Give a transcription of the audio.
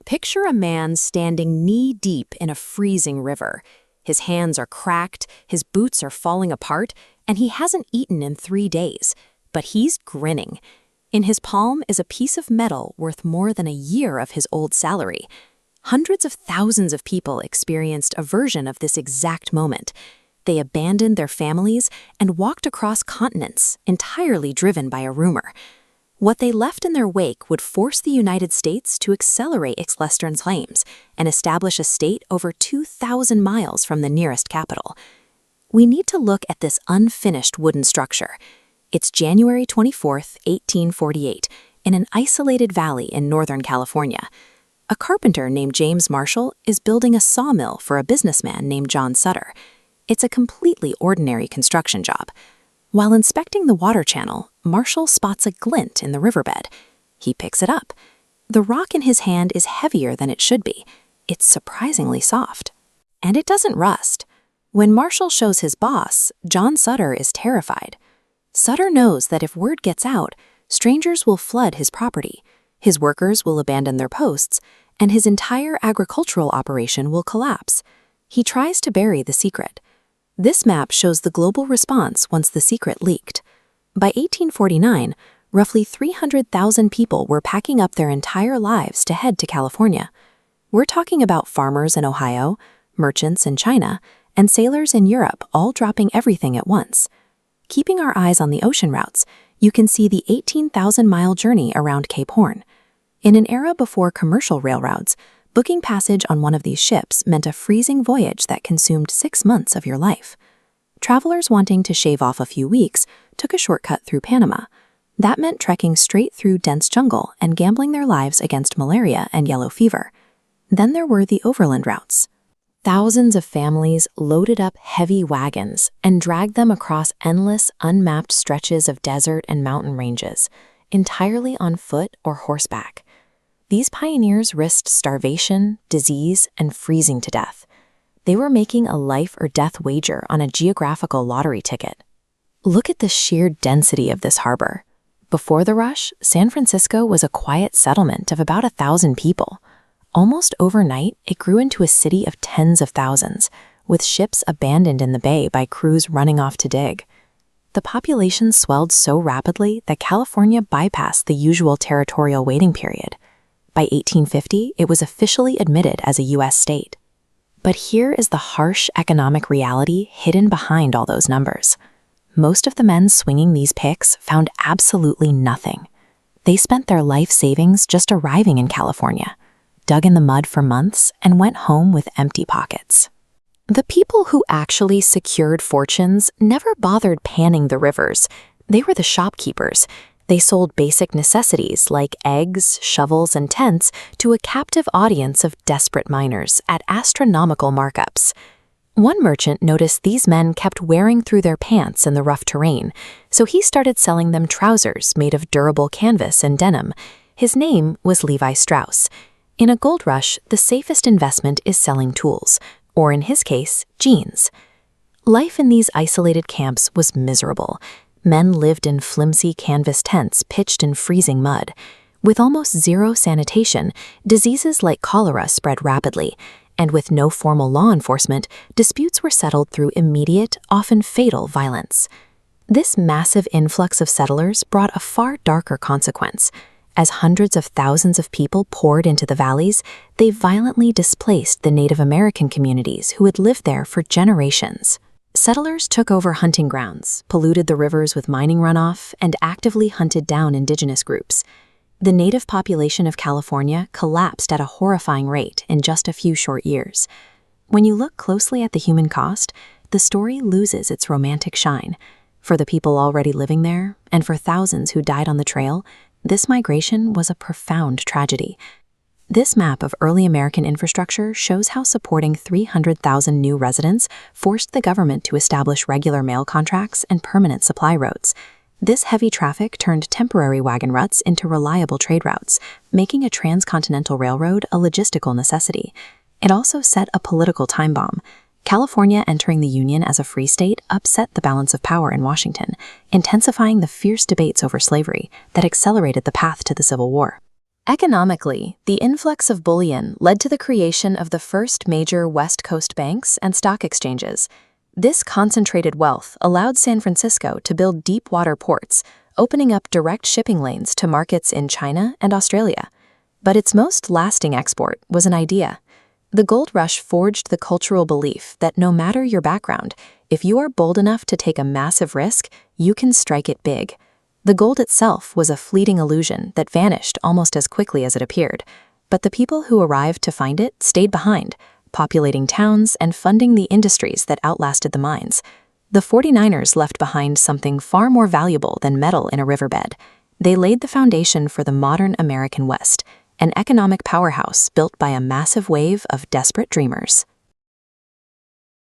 Picture a man standing knee-deep in a freezing river. His hands are cracked, his boots are falling apart, and he hasn't eaten in 3 days. But he's grinning. In his palm is a piece of metal worth more than a year of his old salary. Hundreds of thousands of people experienced a version of this exact moment. They abandoned their families and walked across continents, entirely driven by a rumor. What they left in their wake would force the United States to accelerate its Western claims and establish a state over 2,000 miles from the nearest capital. We need to look at this unfinished wooden structure. It's January 24, 1848, in an isolated valley in Northern California. A carpenter named James Marshall is building a sawmill for a businessman named John Sutter. It's a completely ordinary construction job. While inspecting the water channel, Marshall spots a glint in the riverbed. He picks it up. The rock in his hand is heavier than it should be. It's surprisingly soft. And it doesn't rust. When Marshall shows his boss, John Sutter is terrified. Sutter knows that if word gets out, strangers will flood his property, his workers will abandon their posts, and his entire agricultural operation will collapse. He tries to bury the secret. This map shows the global response once the secret leaked. By 1849, roughly 300,000 people were packing up their entire lives to head to California. We're talking about farmers in Ohio, merchants in China, and sailors in Europe all dropping everything at once. Keeping our eyes on the ocean routes, you can see the 18,000-mile journey around Cape Horn. In an era before commercial railroads, booking passage on one of these ships meant a freezing voyage that consumed 6 months of your life. Travelers wanting to shave off a few weeks took a shortcut through Panama. That meant trekking straight through dense jungle and gambling their lives against malaria and yellow fever. Then there were the overland routes. Thousands of families loaded up heavy wagons and dragged them across endless, unmapped stretches of desert and mountain ranges, entirely on foot or horseback. These pioneers risked starvation, disease, and freezing to death. They were making a life-or-death wager on a geographical lottery ticket. Look at the sheer density of this harbor. Before the rush, San Francisco was a quiet settlement of about 1,000 people. Almost overnight, it grew into a city of tens of thousands, with ships abandoned in the bay by crews running off to dig. The population swelled so rapidly that California bypassed the usual territorial waiting period. By 1850, it was officially admitted as a U.S. state. But here is the harsh economic reality hidden behind all those numbers. Most of the men swinging these picks found absolutely nothing. They spent their life savings just arriving in California, dug in the mud for months, and went home with empty pockets. The people who actually secured fortunes never bothered panning the rivers. They were the shopkeepers. They sold basic necessities like eggs, shovels, and tents to a captive audience of desperate miners at astronomical markups. One merchant noticed these men kept wearing through their pants in the rough terrain, so he started selling them trousers made of durable canvas and denim. His name was Levi Strauss. In a gold rush, the safest investment is selling tools, or in his case, jeans. Life in these isolated camps was miserable. Men lived in flimsy canvas tents pitched in freezing mud. With almost zero sanitation, diseases like cholera spread rapidly, and with no formal law enforcement, disputes were settled through immediate, often fatal violence. This massive influx of settlers brought a far darker consequence. As hundreds of thousands of people poured into the valleys, they violently displaced the Native American communities who had lived there for generations. Settlers took over hunting grounds, polluted the rivers with mining runoff, and actively hunted down indigenous groups. The native population of California collapsed at a horrifying rate in just a few short years. When you look closely at the human cost, the story loses its romantic shine. For the people already living there, and for thousands who died on the trail, this migration was a profound tragedy. This map of early American infrastructure shows how supporting 300,000 new residents forced the government to establish regular mail contracts and permanent supply roads. This heavy traffic turned temporary wagon ruts into reliable trade routes, making a transcontinental railroad a logistical necessity. It also set a political time bomb. California entering the Union as a free state upset the balance of power in Washington, intensifying the fierce debates over slavery that accelerated the path to the Civil War. Economically, the influx of bullion led to the creation of the first major West Coast banks and stock exchanges. This concentrated wealth allowed San Francisco to build deep-water ports, opening up direct shipping lanes to markets in China and Australia. But its most lasting export was an idea. The gold rush forged the cultural belief that no matter your background, if you are bold enough to take a massive risk, you can strike it big. The gold itself was a fleeting illusion that vanished almost as quickly as it appeared, but the people who arrived to find it stayed behind, populating towns and funding the industries that outlasted the mines. The 49ers left behind something far more valuable than metal in a riverbed. They laid the foundation for the modern American West, an economic powerhouse built by a massive wave of desperate dreamers.